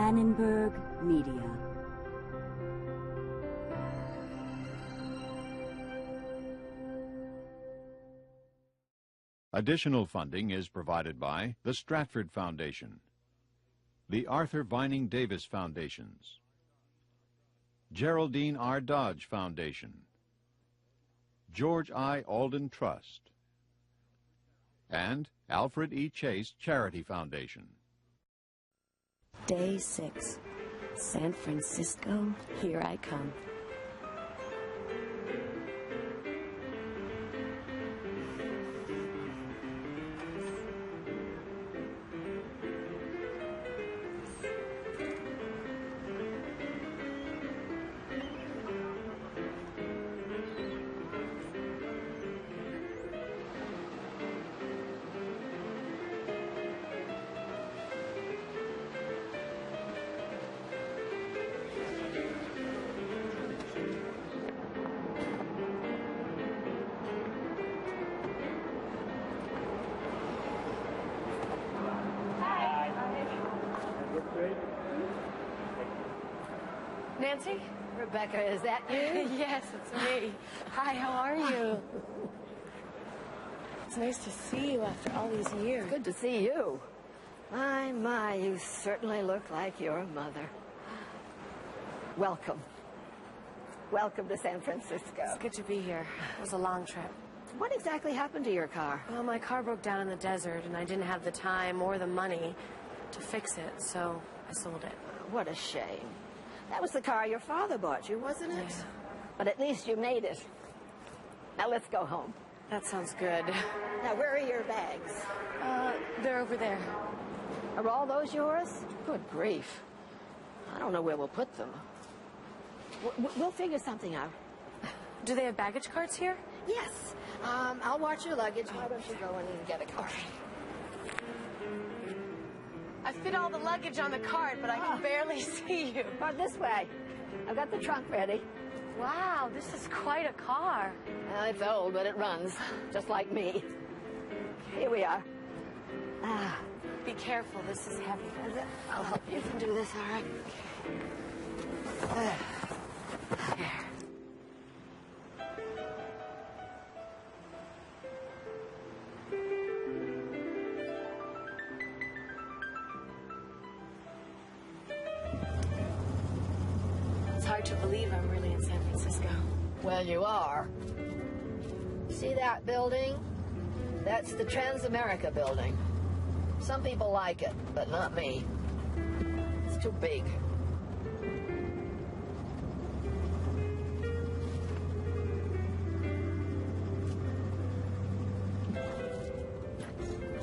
Annenberg Media. Additional funding is provided by the Stratford Foundation, the Arthur Vining Davis Foundations, Geraldine R. Dodge Foundation, George I. Alden Trust, and Alfred E. Chase Charity Foundation. Day 6. San Francisco, here I come. Nancy? Rebecca, is that you? Yes, it's me. Hi, how are you? It's nice to see you after all these years. Good to see you. My, you certainly look like your mother. Welcome. Welcome to San Francisco. It's good to be here. It was a long trip. What exactly happened to your car? Well, my car broke down in the desert, and I didn't have the time or the money to fix it, so I sold it. What a shame. That was the car your father bought you, wasn't it? Yeah. But at least you made it. Now let's go home. That sounds good. Now, where are your bags? They're over there. Are all those yours? Good grief. I don't know where we'll put them. We'll figure something out. Do they have baggage carts here? Yes. I'll watch your luggage. Why don't you go and get a cart? I fit all the luggage on the cart, but I can barely see you. Come this way. I've got the trunk ready. Wow, this is quite a car. It's old, but it runs, just like me. Here we are. Be careful, this is heavy. I'll help you. You can do this, all right? Here. It's hard to believe I'm really in San Francisco. Well, you are. See that building? That's the Transamerica building. Some people like it, but not me. It's too big.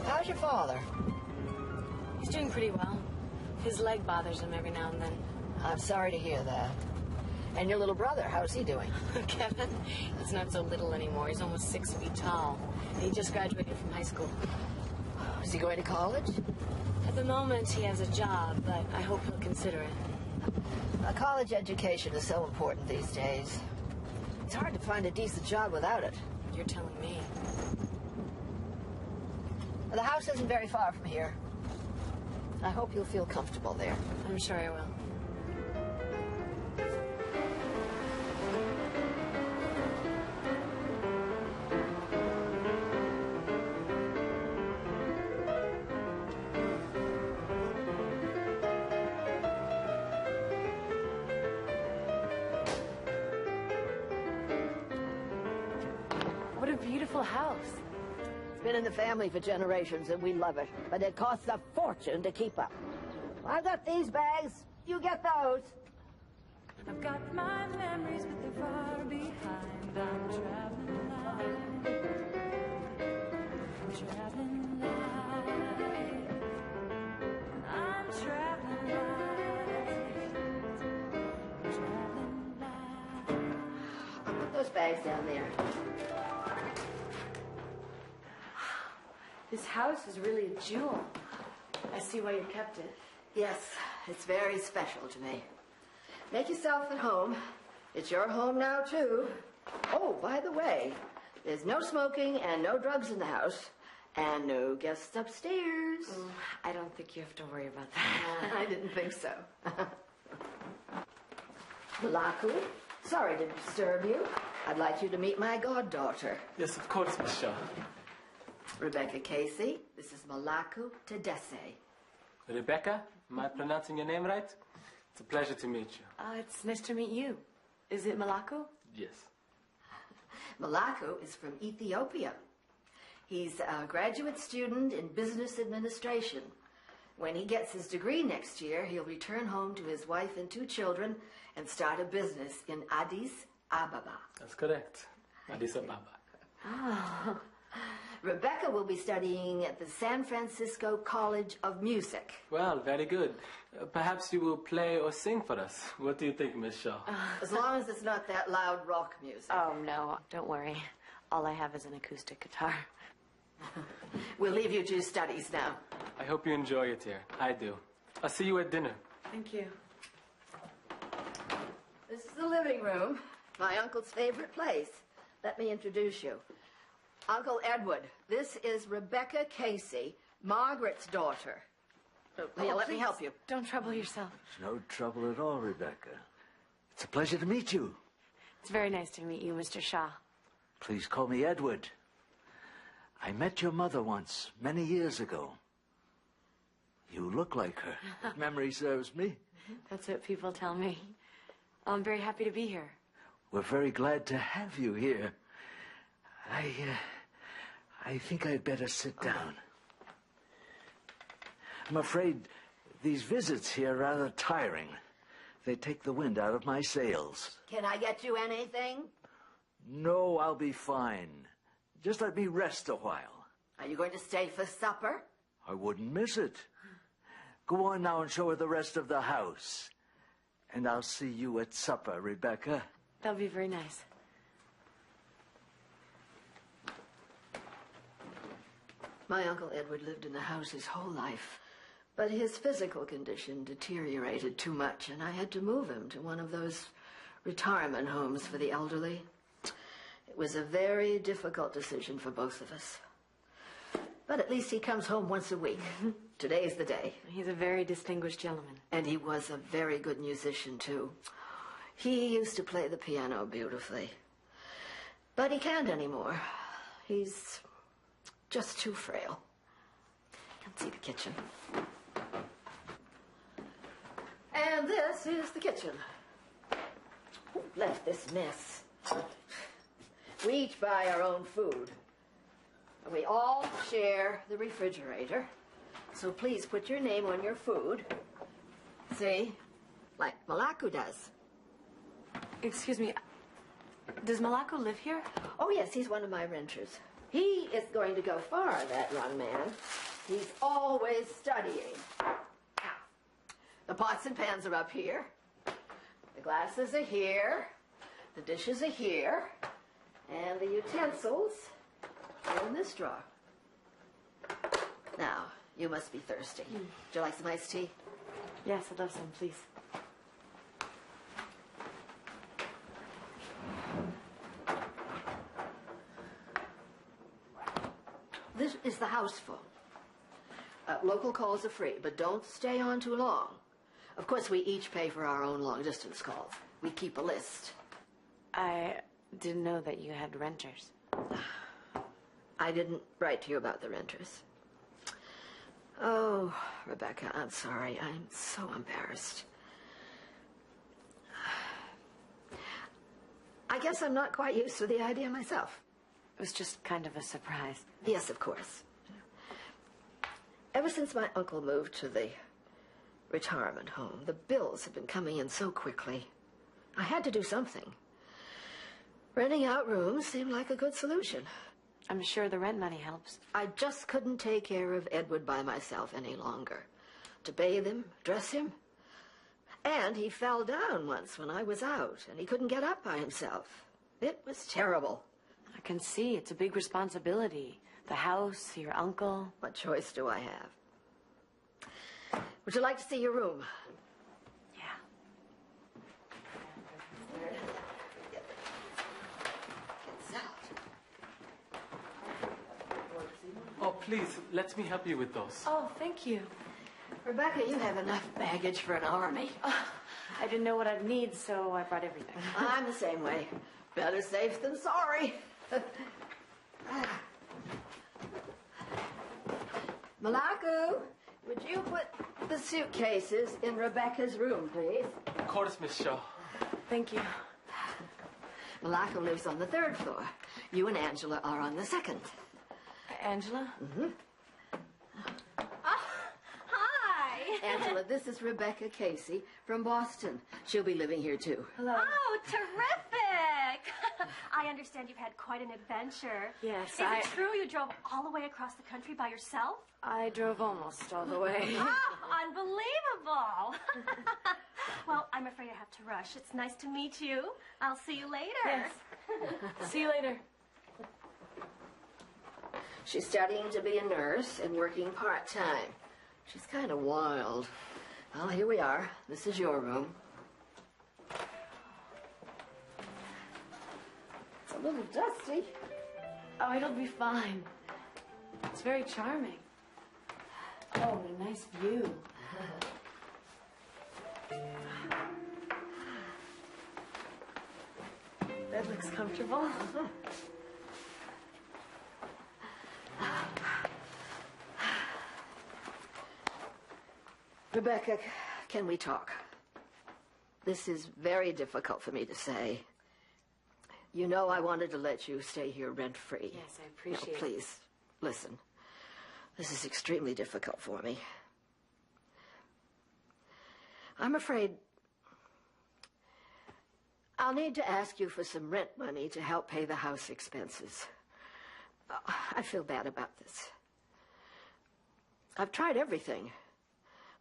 How's your father? He's doing pretty well. His leg bothers him every now and then. I'm sorry to hear that. And your little brother, how's he doing? Kevin, he's not so little anymore. He's almost 6 feet tall. He just graduated from high school. Is he going to college? At the moment, he has a job, but I hope he'll consider it. A college education is so important these days. It's hard to find a decent job without it. You're telling me. The house isn't very far from here. I hope you'll feel comfortable there. I'm sure I will. What a beautiful house. It's been in the family for generations, and we love it. But it costs a fortune to keep up. I've got these bags. You get those. I've got my memories, but they're far behind. I'm traveling light. I'm traveling light. I'm traveling light. I'm traveling light. I'll put those bags down there. This house is really a jewel. I see why you kept it. Yes, it's very special to me. Make yourself at home. It's your home now, too. Oh, by the way, there's no smoking and no drugs in the house. And no guests upstairs. I don't think you have to worry about that. I didn't think so. Malaku, sorry to disturb you. I'd like you to meet my goddaughter, Yes, of course, Miss Shaw. Rebecca Casey. This is Malaku Tedesse. Rebecca, am I pronouncing your name right? It's a pleasure to meet you. It's nice to meet you. Is it Malaku? Yes. Malaku is from Ethiopia. He's a graduate student in business administration. When he gets his degree next year, he'll return home to his wife and 2 children and start a business in Addis Ababa. That's correct. Addis Ababa. Rebecca will be studying at the San Francisco College of Music. Well, very good. Perhaps you will play or sing for us. What do you think, Miss Shaw? As long as it's not that loud rock music. Oh, no, don't worry. All I have is an acoustic guitar. We'll leave you to studies now. I hope you enjoy it here. I do. I'll see you at dinner. Thank you. This is the living room, my uncle's favorite place. Let me introduce you. Uncle Edward, this is Rebecca Casey, Margaret's daughter. Here, let me help you. Don't trouble yourself. No trouble at all, Rebecca. It's a pleasure to meet you. It's very nice to meet you, Mr. Shaw. Please call me Edward. I met your mother once, many years ago. You look like her. If memory serves me. That's what people tell me. I'm very happy to be here. We're very glad to have you here. I think I'd better sit down. I'm afraid these visits here are rather tiring. They take the wind out of my sails. Can I get you anything? No, I'll be fine. Just let me rest a while. Are you going to stay for supper? I wouldn't miss it. Go on now and show her the rest of the house. And I'll see you at supper, Rebecca. That'll be very nice. My Uncle Edward lived in the house his whole life, but his physical condition deteriorated too much, and I had to move him to one of those retirement homes for the elderly. It was a very difficult decision for both of us. But at least he comes home once a week. Today's the day. He's a very distinguished gentleman. And he was a very good musician, too. He used to play the piano beautifully. But he can't anymore. He's just too frail. Come see the kitchen. And this is the kitchen. Who left this mess? We each buy our own food. We all share the refrigerator. So please put your name on your food. See? Like Malaku does. Excuse me, does Malaku live here? Oh, yes, he's one of my renters. He is going to go far, that young man. He's always studying. Now, the pots and pans are up here. The glasses are here. The dishes are here. And the utensils are in this drawer. Now, you must be thirsty. Would you like some iced tea? Yes, I'd love some, please. This is the house phone. Local calls are free, but don't stay on too long. Of course, we each pay for our own long-distance calls. We keep a list. I didn't know that you had renters. I didn't write to you about the renters. Oh, Rebecca, I'm sorry. I'm so embarrassed. I guess I'm not quite used to the idea myself. It was just kind of a surprise. Yes, of course. Ever since my uncle moved to the retirement home, the bills have been coming in so quickly. I had to do something. Renting out rooms seemed like a good solution. I'm sure the rent money helps. I just couldn't take care of Edward by myself any longer. To bathe him, dress him. And he fell down once when I was out, and he couldn't get up by himself. It was terrible. I can see it's a big responsibility. The house, your uncle. What choice do I have? Would you like to see your room? Yeah. It's out. Oh, Oh, please, let me help you with those. Oh, thank you. Rebecca, you have enough baggage for an army. I didn't know what I'd need, so I brought everything. I'm the same way. Better safe than sorry. Malaku, would you put the suitcases in Rebecca's room, please? Of course, Miss Shaw. Thank you. Malaku lives on the 3rd floor. You and Angela are on the 2nd. Angela? Hi. Angela, this is Rebecca Casey from Boston. She'll be living here, too. Hello. Oh, terrific. I understand you've had quite an adventure. Yes, Is it true you drove all the way across the country by yourself? I drove almost all the way. Oh, unbelievable. Well, I'm afraid I have to rush. It's nice to meet you. I'll see you later. Yes. See you later. She's studying to be a nurse and working part-time. She's kind of wild. Well, here we are. This is your room. It's a little dusty. Oh, it'll be fine. It's very charming. Oh, what a nice view. Bed looks comfortable. Rebecca, can we talk? This is very difficult for me to say. You know I wanted to let you stay here rent-free. Yes, I appreciate it. Please, listen. This is extremely difficult for me. I'm afraid I'll need to ask you for some rent money to help pay the house expenses. I feel bad about this. I've tried everything.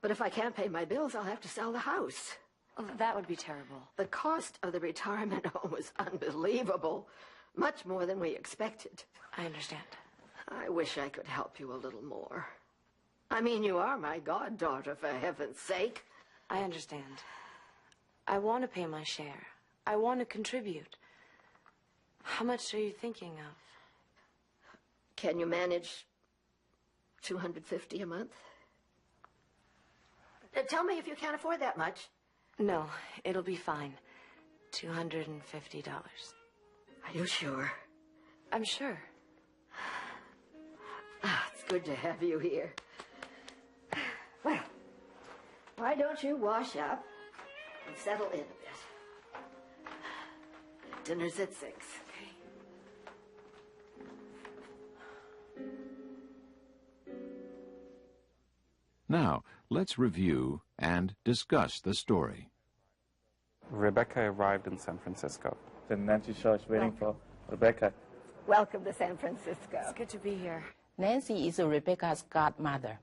But if I can't pay my bills, I'll have to sell the house. Oh, that would be terrible. The cost of the retirement home was unbelievable. Much more than we expected. I understand. I wish I could help you a little more. I mean, you are my goddaughter, for heaven's sake. I understand. I want to pay my share. I want to contribute. How much are you thinking of? Can you manage $250 a month? Tell me if you can't afford that much. No, it'll be fine. $250. Are you sure? I'm sure. It's good to have you here. Well, why don't you wash up and settle in a bit? Dinner's at 6. Now, let's review and discuss the story. Rebecca arrived in San Francisco. And Nancy Shaw is waiting for Rebecca. Welcome to San Francisco. It's good to be here. Nancy is Rebecca's godmother.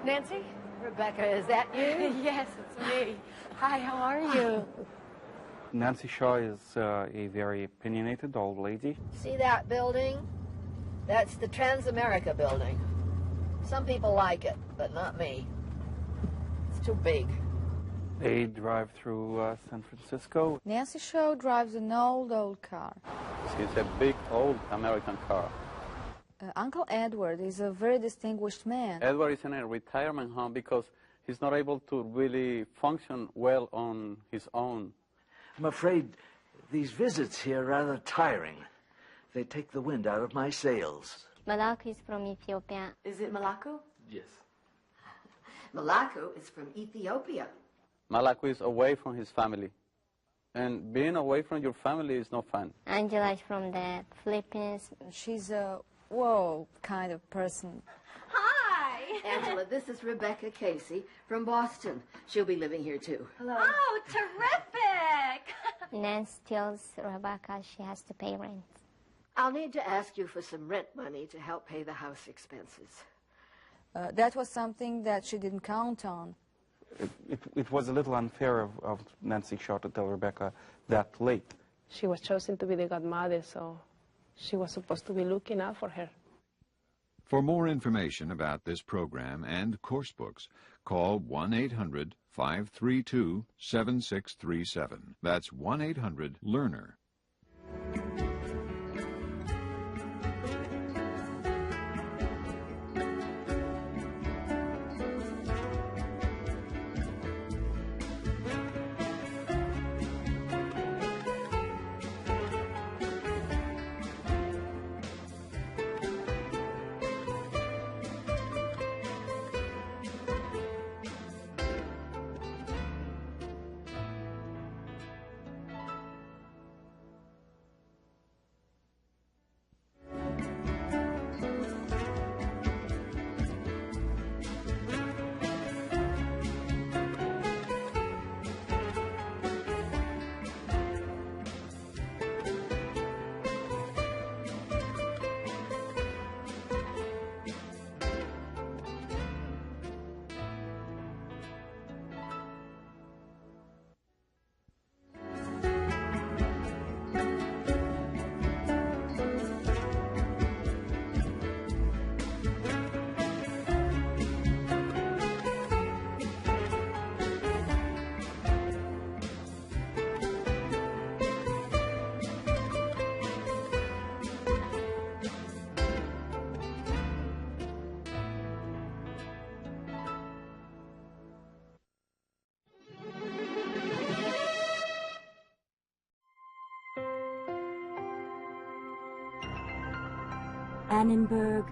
Nancy? Rebecca, is that you? Yes, it's me. Hi, how are you? Nancy Shaw is a very opinionated old lady. See that building? That's the Transamerica building. Some people like it, but not me. It's too big. They drive through San Francisco. Nancy Shaw drives an old car. It's a big, old American car. Uncle Edward is a very distinguished man. Edward is in a retirement home because he's not able to really function well on his own. I'm afraid these visits here are rather tiring. They take the wind out of my sails. Malaku is from Ethiopia. Is it Malaku? Yes. Malaku is from Ethiopia. Malaku is away from his family. And being away from your family is no fun. Angela is from the Philippines. She's a, kind of person. Hi! Angela, this is Rebecca Casey from Boston. She'll be living here, too. Hello. Oh, terrific! Nancy tells Rebecca she has to pay rent. I'll need to ask you for some rent money to help pay the house expenses. That was something that she didn't count on. It was a little unfair of Nancy Shaw to tell Rebecca that late. She was chosen to be the godmother, so she was supposed to be looking out for her. For more information about this program and course books, call 1-800-532-7637. That's 1-800-LEARNER. Annenberg